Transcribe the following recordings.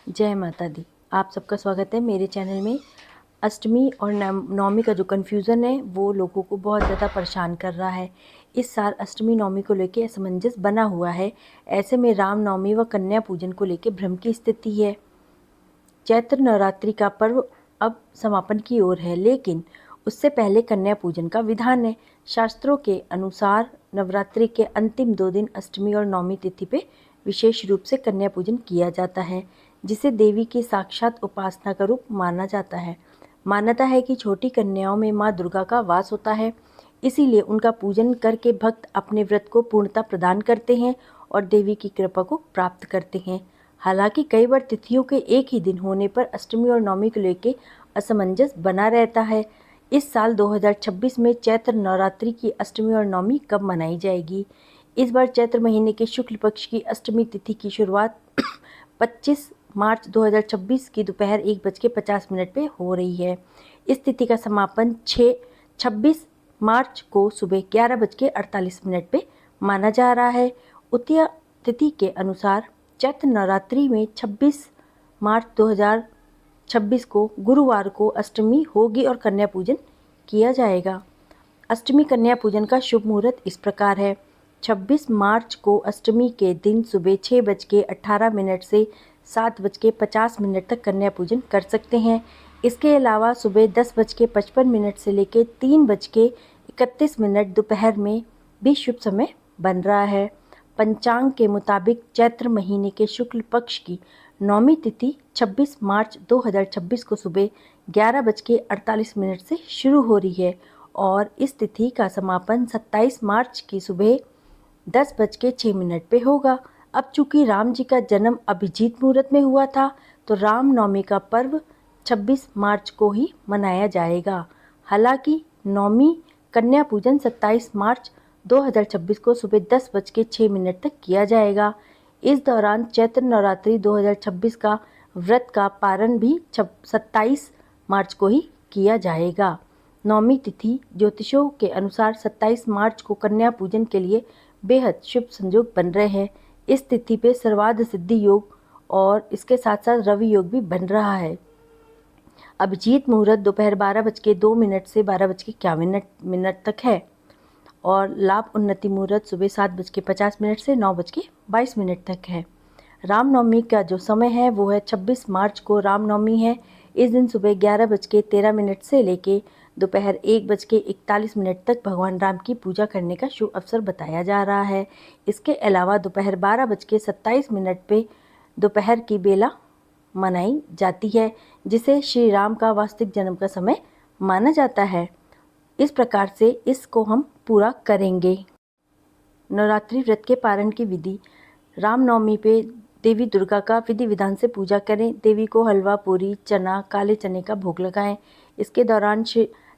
जय माता दी। आप सबका स्वागत है मेरे चैनल में। अष्टमी और नवमी का जो कन्फ्यूज़न है वो लोगों को बहुत ज़्यादा परेशान कर रहा है। इस साल अष्टमी नवमी को लेके असमंजस बना हुआ है। ऐसे में राम नवमी व कन्या पूजन को लेके भ्रम की स्थिति है। चैत्र नवरात्रि का पर्व अब समापन की ओर है, लेकिन उससे पहले कन्या पूजन का विधान है। शास्त्रों के अनुसार नवरात्रि के अंतिम 2 दिन अष्टमी और नवमी तिथि पे विशेष रूप से कन्या पूजन किया जाता है, जिसे देवी की साक्षात उपासना का रूप माना जाता है। मान्यता है कि छोटी कन्याओं में माँ दुर्गा का वास होता है, इसीलिए उनका पूजन करके भक्त अपने व्रत को पूर्णता प्रदान करते हैं और देवी की कृपा को प्राप्त करते हैं। हालांकि कई बार तिथियों के एक ही दिन होने पर अष्टमी और नवमी को लेकर असमंजस बना रहता है। इस साल 2026 में चैत्र नवरात्रि की अष्टमी और नवमी कब मनाई जाएगी? इस बार चैत्र महीने के शुक्ल पक्ष की अष्टमी तिथि की शुरुआत 25 मार्च 2026 की दोपहर 1:50 पे हो रही है। इस तिथि का समापन 26 मार्च को सुबह 11:48 पे माना जा रहा है। उत्तरीय तिथि के अनुसार चैत्र नवरात्रि में 26 मार्च 2026 को गुरुवार को अष्टमी होगी और कन्या पूजन किया जाएगा। अष्टमी कन्या पूजन का शुभ मुहूर्त इस प्रकार है। 26 मार्च को अष्टमी के दिन सुबह 6:18 से 7:50 तक कन्या पूजन कर सकते हैं। इसके अलावा सुबह 10:55 से लेकर 3:31 दोपहर में भी शुभ समय बन रहा है। पंचांग के मुताबिक चैत्र महीने के शुक्ल पक्ष की नवमी तिथि 26 मार्च 2026 को सुबह 11:48 से शुरू हो रही है और इस तिथि का समापन 27 मार्च की सुबह 10:06 पे होगा। अब चूंकि राम जी का जन्म अभिजीत मुहूर्त में हुआ था, तो राम नवमी का पर्व 26 मार्च को ही मनाया जाएगा। हालांकि नवमी कन्या पूजन 27 मार्च 2026 को सुबह 10:06 तक किया जाएगा। इस दौरान चैत्र नवरात्रि 2026 का व्रत का पारण भी 27 मार्च को ही किया जाएगा। नवमी तिथि ज्योतिषों के अनुसार 27 मार्च को कन्या पूजन के लिए बेहद शुभ संयोग बन रहे हैं। इस तिथि पे सर्वार्थ सिद्धि योग और इसके साथ साथ रवि योग भी बन रहा है। अभिजीत मुहूर्त दोपहर 12:02 से 12:51 तक है और लाभ उन्नति मुहूर्त सुबह 7:50 से 9:22 तक है। रामनवमी का जो समय है वो है 26 मार्च को रामनवमी है। इस दिन सुबह 11:13 से लेके दोपहर 1:41 तक भगवान राम की पूजा करने का शुभ अवसर बताया जा रहा है। इसके अलावा दोपहर 12:27 पे दोपहर की बेला मनाई जाती है, जिसे श्री राम का वास्तविक जन्म का समय माना जाता है। इस प्रकार से इसको हम पूरा करेंगे। नवरात्रि व्रत के पारण की विधि। रामनवमी पे देवी दुर्गा का विधि विधान से पूजा करें। देवी को हलवा, पूरी, चना, काले चने का भोग लगाएं। इसके दौरान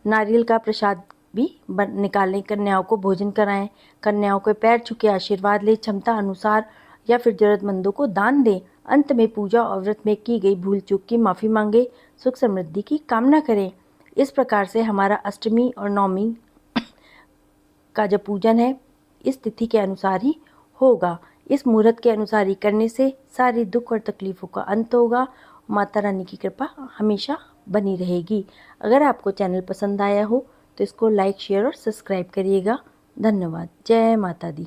नारियल का प्रसाद भी निकालें। कन्याओं को भोजन कराएं। कन्याओं के पैर छू के आशीर्वाद लें। क्षमता अनुसार या फिर जरूरतमंदों को दान दें। अंत में पूजा और व्रत में की गई भूल चूक की माफ़ी मांगे। सुख समृद्धि की कामना करें। इस प्रकार से हमारा अष्टमी और नवमी का जो पूजन है इस तिथि के अनुसार ही होगा। इस मुहूर्त के अनुसार ही करने से सारी दुख और तकलीफ़ों का अंत होगा। माता रानी की कृपा हमेशा बनी रहेगी। अगर आपको चैनल पसंद आया हो तो इसको लाइक, शेयर और सब्सक्राइब करिएगा। धन्यवाद। जय माता दी।